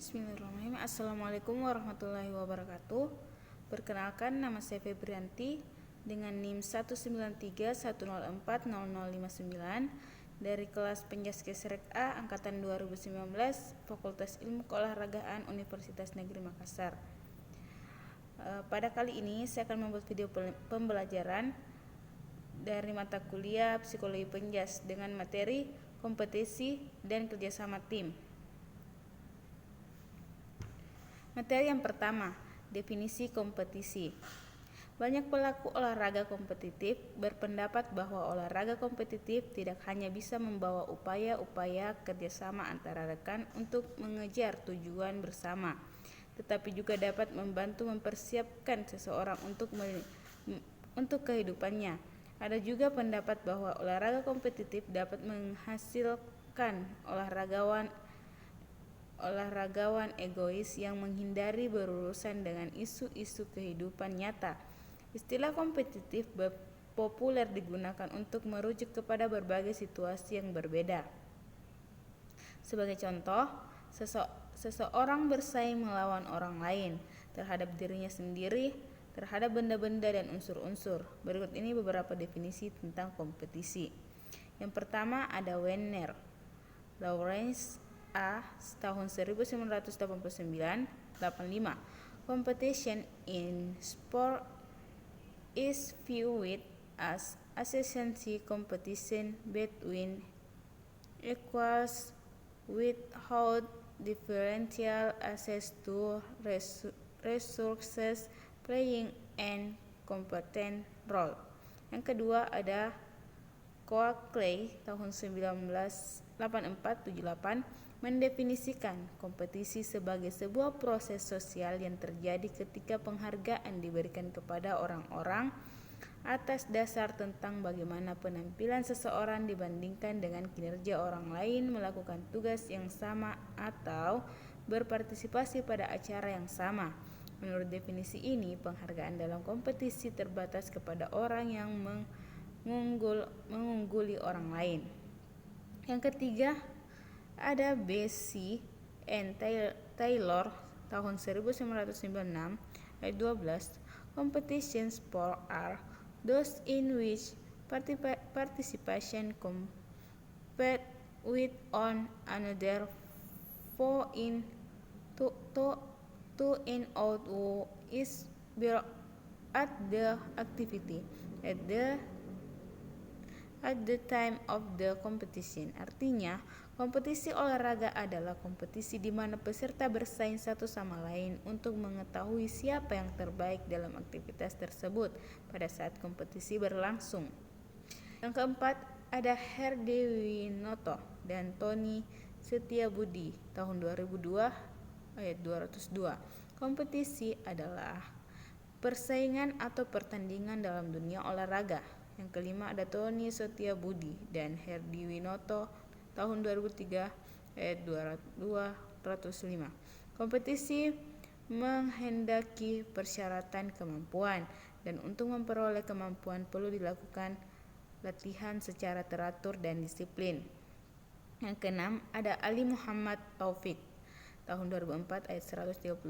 Bismillahirrahmanirrahim. Assalamualaikum warahmatullahi wabarakatuh. Perkenalkan, nama saya Febrianti dengan NIM 19310400059 dari kelas Penjaskes Rek A angkatan 2019 Fakultas Ilmu Keolahragaan Universitas Negeri Makassar. Pada kali ini saya akan membuat video pembelajaran dari mata kuliah Psikologi Penjas dengan materi kompetisi dan kerjasama tim. Materi yang pertama, definisi kompetisi. Banyak pelaku olahraga kompetitif berpendapat bahwa olahraga kompetitif tidak hanya bisa membawa upaya-upaya kerjasama antara rekan untuk mengejar tujuan bersama, tetapi juga dapat membantu mempersiapkan seseorang untuk kehidupannya. Ada juga pendapat bahwa olahraga kompetitif dapat menghasilkan olahragawan egois yang menghindari berurusan dengan isu-isu kehidupan nyata. Istilah kompetitif populer digunakan untuk merujuk kepada berbagai situasi yang berbeda. Sebagai contoh, seseorang bersaing melawan orang lain, terhadap dirinya sendiri, terhadap benda-benda dan unsur-unsur. Berikut ini beberapa definisi tentang kompetisi. Yang pertama ada Werner Lawrence A. tahun 1985. Competition in sport is viewed as essentially competition between equals without differential access to resources playing an competent role. Yang kedua ada Coakley tahun 1984-78 mendefinisikan kompetisi sebagai sebuah proses sosial yang terjadi ketika penghargaan diberikan kepada orang-orang atas dasar tentang bagaimana penampilan seseorang dibandingkan dengan kinerja orang lain melakukan tugas yang sama atau berpartisipasi pada acara yang sama. Menurut definisi ini, penghargaan dalam kompetisi terbatas kepada orang yang mengungguli orang lain. Yang ketiga ada B.C. and Taylor tahun 1996 ayat 12. Competition sports are those in which participation compete with one another for in to in out who is at the activity at the time of the competition. Artinya, kompetisi olahraga adalah kompetisi di mana peserta bersaing satu sama lain untuk mengetahui siapa yang terbaik dalam aktivitas tersebut pada saat kompetisi berlangsung. Yang keempat, ada Herdewinoto dan Tony Setiabudi tahun 2002 ayat 202. Kompetisi adalah persaingan atau pertandingan dalam dunia olahraga. Yang kelima ada Tony Setiabudi dan Herdewinoto tahun 2003 ayat 205. Kompetisi menghendaki persyaratan kemampuan, dan untuk memperoleh kemampuan perlu dilakukan latihan secara teratur dan disiplin. Yang keenam ada Ali Muhammad Taufik tahun 2004 ayat 138.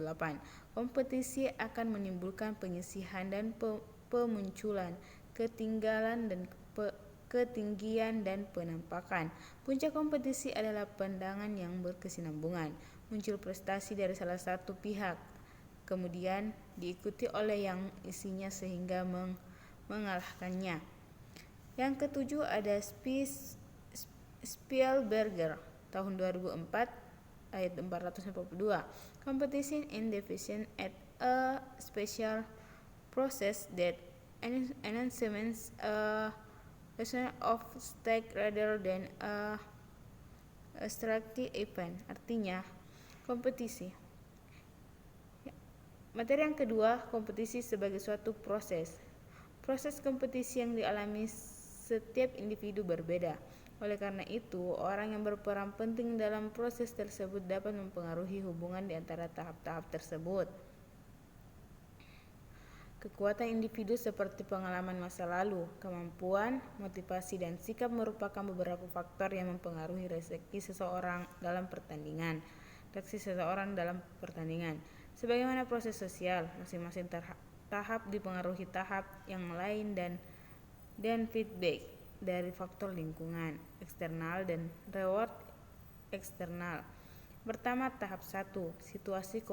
Kompetisi akan menimbulkan penyisihan dan pemunculan ketinggian dan penampakan. Puncak kompetisi adalah pandangan yang berkesinambungan, muncul prestasi dari salah satu pihak, kemudian diikuti oleh yang isinya sehingga mengalahkannya. Yang ketujuh ada Spielberger tahun 2004 ayat 442. Competition in division at a special process that enhances a lesson of stake rather than a structured event. Artinya, kompetisi. Materi yang kedua, kompetisi sebagai suatu proses. Proses kompetisi yang dialami setiap individu berbeda. Oleh karena itu, orang yang berperan penting dalam proses tersebut dapat mempengaruhi hubungan di antara tahap-tahap tersebut. Kekuatan individu seperti pengalaman masa lalu, kemampuan, motivasi, dan sikap merupakan beberapa faktor yang mempengaruhi rezeki seseorang dalam pertandingan. reaksi seseorang dalam pertandingan. Sebagaimana proses sosial, masing-masing tahap dipengaruhi tahap yang lain dan feedback dari faktor lingkungan, eksternal dan reward eksternal. Pertama, tahap 1, situasi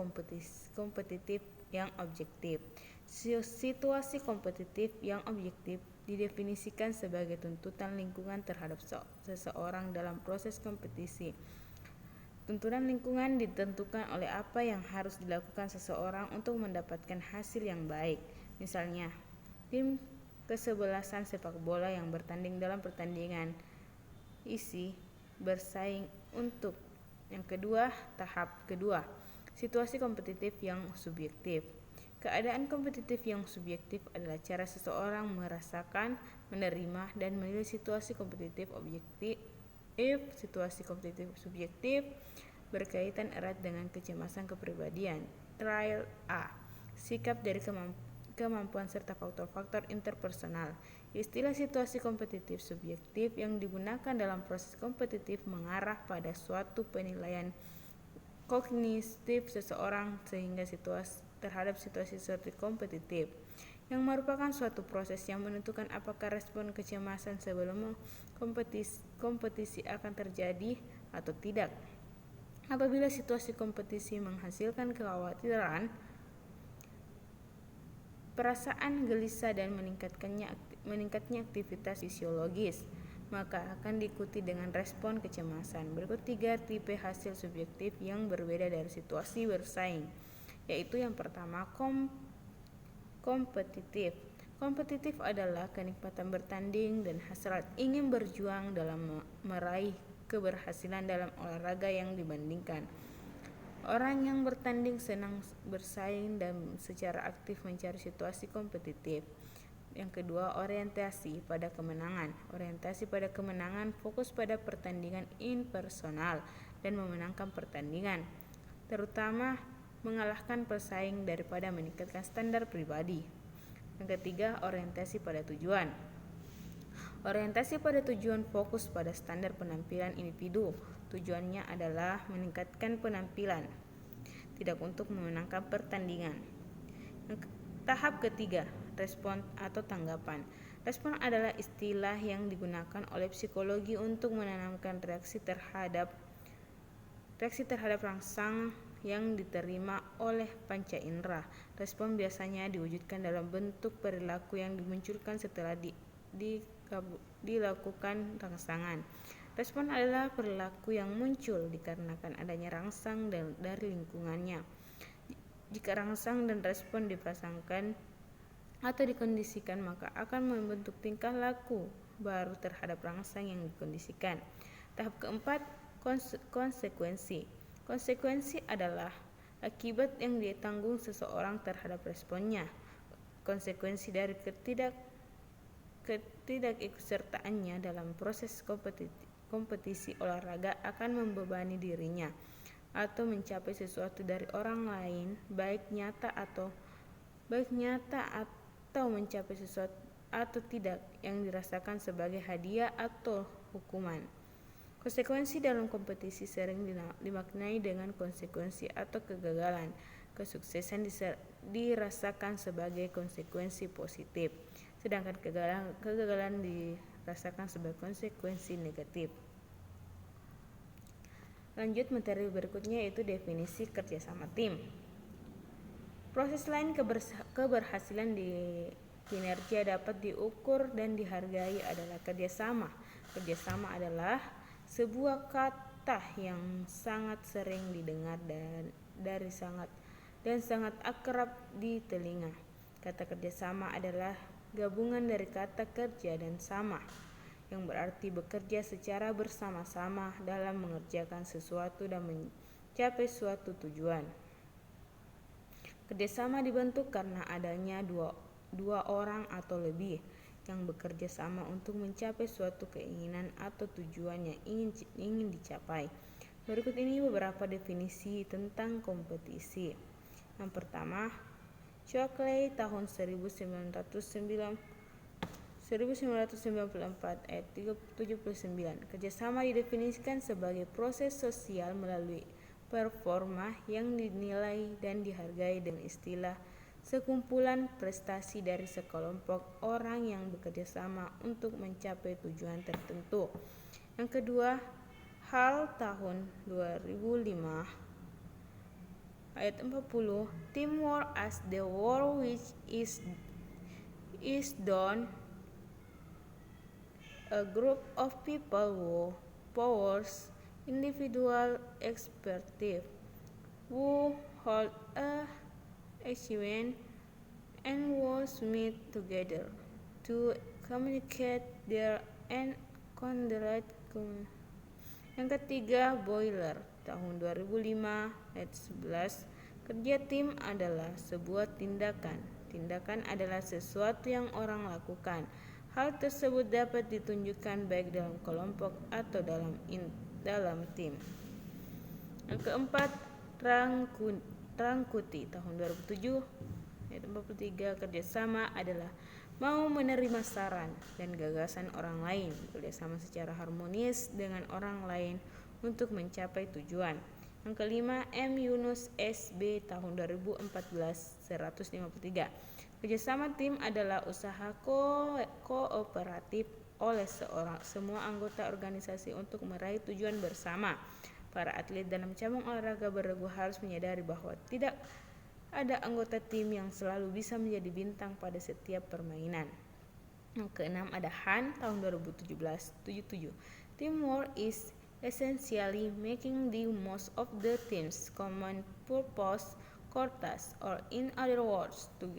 kompetitif yang objektif. Situasi kompetitif yang objektif didefinisikan sebagai tuntutan lingkungan terhadap seseorang dalam proses kompetisi. Tuntutan lingkungan ditentukan oleh apa yang harus dilakukan seseorang untuk mendapatkan hasil yang baik. Misalnya, tim kesebelasan sepak bola yang bertanding dalam pertandingan isi bersaing untuk. Yang kedua, tahap kedua, situasi kompetitif yang subjektif. Keadaan kompetitif yang subjektif adalah cara seseorang merasakan, menerima, dan menilai situasi kompetitif objektif. Situasi kompetitif subjektif berkaitan erat dengan kecemasan kepribadian. Trial A, sikap dari kemampuan serta faktor-faktor interpersonal. Istilah situasi kompetitif subjektif yang digunakan dalam proses kompetitif mengarah pada suatu penilaian kognitif seseorang terhadap situasi kompetitif, yang merupakan suatu proses yang menentukan apakah respon kecemasan sebelum kompetisi akan terjadi atau tidak. Apabila situasi kompetisi menghasilkan kekhawatiran, perasaan gelisah dan meningkatnya aktivitas fisiologis, maka akan diikuti dengan respon kecemasan. Berikut 3 tipe hasil subjektif yang berbeda dari situasi bersaing, yaitu yang pertama, kompetitif. Kompetitif adalah kenikmatan bertanding dan hasrat ingin berjuang dalam meraih keberhasilan dalam olahraga yang dibandingkan. Orang yang bertanding senang bersaing dan secara aktif mencari situasi kompetitif. Yang kedua, orientasi pada kemenangan. Orientasi pada kemenangan fokus pada pertandingan impersonal dan memenangkan pertandingan, terutama mengalahkan pesaing daripada meningkatkan standar pribadi. Yang ketiga, orientasi pada tujuan. Orientasi pada tujuan fokus pada standar penampilan individu. Tujuannya adalah meningkatkan penampilan, tidak untuk memenangkan pertandingan. Tahap ketiga, respon atau tanggapan. Respon adalah istilah yang digunakan oleh psikologi untuk menanamkan reaksi terhadap rangsang yang diterima oleh panca indera. Respon biasanya diwujudkan dalam bentuk perilaku yang dimunculkan setelah dilakukan rangsangan. Respon adalah perilaku yang muncul dikarenakan adanya rangsang dari lingkungannya. Jika rangsang dan respon dipasangkan atau dikondisikan, maka akan membentuk tingkah laku baru terhadap rangsang yang dikondisikan. Tahap keempat, konsekuensi. Konsekuensi adalah akibat yang ditanggung seseorang terhadap responnya. Konsekuensi dari ketidakikutsertaannya dalam proses kompetisi olahraga akan membebani dirinya atau mencapai sesuatu dari orang lain, baik nyata atau mencapai sesuatu atau tidak yang dirasakan sebagai hadiah atau hukuman. Konsekuensi dalam kompetisi sering dimaknai dengan konsekuensi atau kegagalan. Kesuksesan dirasakan sebagai konsekuensi positif, sedangkan kegagalan dirasakan sebagai konsekuensi negatif. Lanjut materi berikutnya, yaitu definisi kerjasama tim. Proses lain keberhasilan di kinerja dapat diukur dan dihargai adalah kerjasama. Kerjasama adalah sebuah kata yang sangat sering didengar dan sangat akrab di telinga. Kata kerjasama adalah gabungan dari kata kerja dan sama, yang berarti bekerja secara bersama-sama dalam mengerjakan sesuatu dan mencapai suatu tujuan. Kerjasama dibentuk karena adanya dua orang atau lebih yang bekerja sama untuk mencapai suatu keinginan atau tujuan yang ingin dicapai. Berikut ini beberapa definisi tentang kompetisi. Yang pertama, Shockley tahun 1994 ayat 79. Kerjasama didefinisikan sebagai proses sosial melalui performa yang dinilai dan dihargai dengan istilah sekumpulan prestasi dari sekelompok orang yang bekerja sama untuk mencapai tujuan tertentu. Yang kedua, Hall tahun 2005 ayat 40, teamwork as the work which is done a group of people who powers individual expertise who hold a achievement and was meet together to communicate their and conduct. Yang ketiga, Boiler tahun 2005 ayat 11, kerja tim adalah sebuah tindakan. Tindakan adalah sesuatu yang orang lakukan. Hal tersebut dapat ditunjukkan baik dalam kelompok atau dalam tim. Yang keempat, Rangkuti tahun 2007 ayat 43, kerjasama adalah mau menerima saran dan gagasan orang lain, bekerjasama secara harmonis dengan orang lain untuk mencapai tujuan. Yang kelima, M. Yunus S.B. tahun 2014 153, kerjasama tim adalah usaha kooperatif oleh semua anggota organisasi untuk meraih tujuan bersama. Para atlet dalam cabang olahraga beregu harus menyadari bahwa tidak ada anggota tim yang selalu bisa menjadi bintang pada setiap permainan. Yang keenam, ada Han tahun 2017 77, teamwork is essentially making the most of the team's common purpose core task, or in other words, to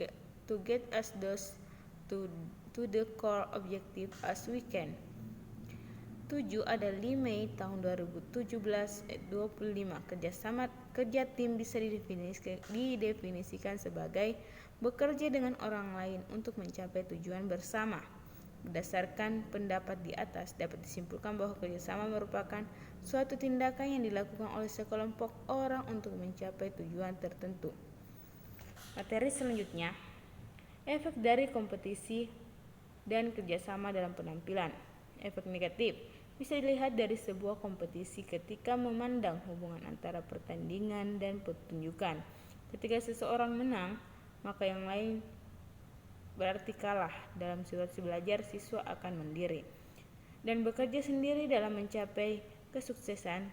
get us those to the core objective as we can. 7, ada Li Mei tahun 2017 ayat 25, kerja tim bisa didefinisikan sebagai bekerja dengan orang lain untuk mencapai tujuan bersama. Berdasarkan pendapat di atas, dapat disimpulkan bahwa kerjasama merupakan suatu tindakan yang dilakukan oleh sekelompok orang untuk mencapai tujuan tertentu. Materi selanjutnya, efek dari kompetisi dan kerjasama dalam penampilan. Efek negatif bisa dilihat dari sebuah kompetisi ketika memandang hubungan antara pertandingan dan pertunjukan. Ketika seseorang menang, maka yang lain berarti kalah. Dalam situasi belajar, siswa akan mandiri dan bekerja sendiri dalam mencapai kesuksesan,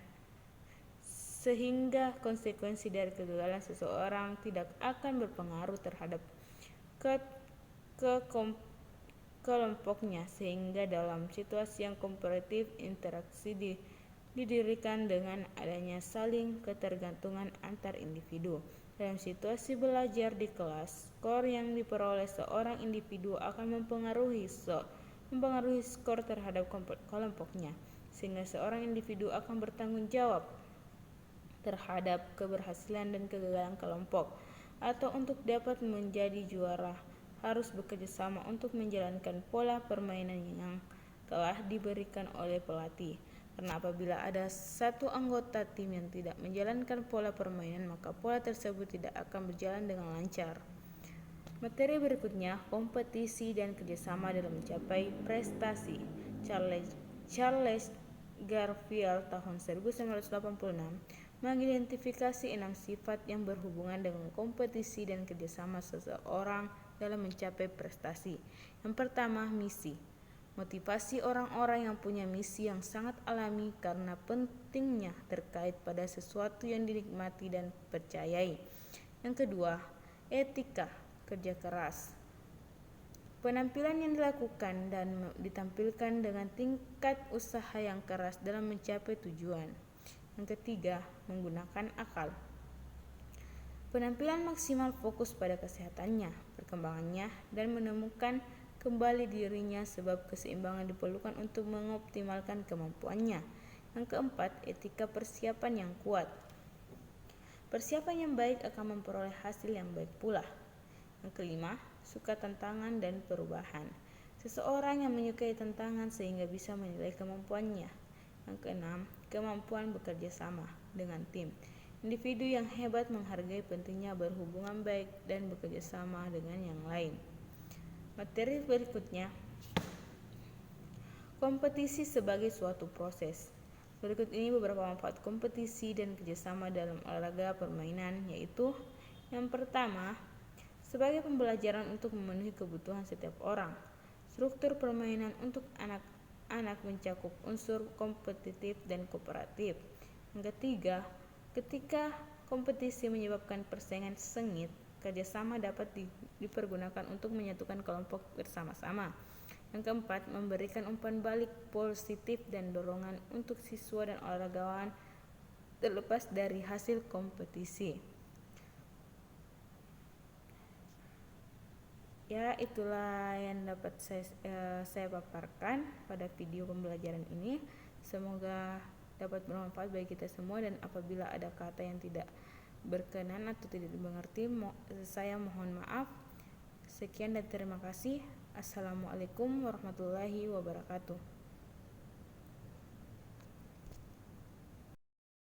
sehingga konsekuensi dari kegagalan seseorang tidak akan berpengaruh terhadap kelompoknya, sehingga dalam situasi yang kompetitif, interaksi didirikan dengan adanya saling ketergantungan antar individu. Dalam situasi belajar di kelas, skor yang diperoleh seorang individu akan mempengaruhi skor terhadap kelompoknya, sehingga seorang individu akan bertanggung jawab terhadap keberhasilan dan kegagalan kelompok. Atau untuk dapat menjadi juara, harus bekerja sama untuk menjalankan pola permainan yang telah diberikan oleh pelatih. Karena apabila ada satu anggota tim yang tidak menjalankan pola permainan, maka pola tersebut tidak akan berjalan dengan lancar. Materi berikutnya, kompetisi dan kerjasama dalam mencapai prestasi. Charles Garfield tahun 1986 mengidentifikasi 6 sifat yang berhubungan dengan kompetisi dan kerjasama seseorang dalam mencapai prestasi. Yang pertama, misi. Motivasi orang-orang yang punya misi yang sangat alami karena pentingnya terkait pada sesuatu yang dinikmati dan percayai. Yang kedua, etika, kerja keras. Penampilan yang dilakukan dan ditampilkan dengan tingkat usaha yang keras dalam mencapai tujuan. Yang ketiga, menggunakan akal. Penampilan maksimal fokus pada kesehatannya, perkembangannya, dan menemukan kembali dirinya, sebab keseimbangan diperlukan untuk mengoptimalkan kemampuannya. Yang keempat, etika persiapan yang kuat. Persiapan yang baik akan memperoleh hasil yang baik pula. Yang kelima, suka tantangan dan perubahan. Seseorang yang menyukai tantangan sehingga bisa menilai kemampuannya. Yang keenam, kemampuan bekerja sama dengan tim. Individu yang hebat menghargai pentingnya berhubungan baik dan bekerja sama dengan yang lain. Materi berikutnya, kompetisi sebagai suatu proses. Berikut ini beberapa manfaat kompetisi dan kerjasama dalam olahraga permainan, yaitu yang pertama, sebagai pembelajaran untuk memenuhi kebutuhan setiap orang. Struktur permainan untuk anak-anak mencakup unsur kompetitif dan kooperatif. Yang ketiga, ketika kompetisi menyebabkan persaingan sengit, kerjasama dapat dipergunakan untuk menyatukan kelompok bersama-sama. Yang keempat, memberikan umpan balik positif dan dorongan untuk siswa dan olahragawan terlepas dari hasil kompetisi. Ya, itulah yang dapat saya paparkan pada video pembelajaran ini. Semoga dapat bermanfaat bagi kita semua, dan apabila ada kata yang tidak berkenan atau tidak dimengerti, saya mohon maaf. Sekian dan terima kasih. Assalamualaikum warahmatullahi wabarakatuh.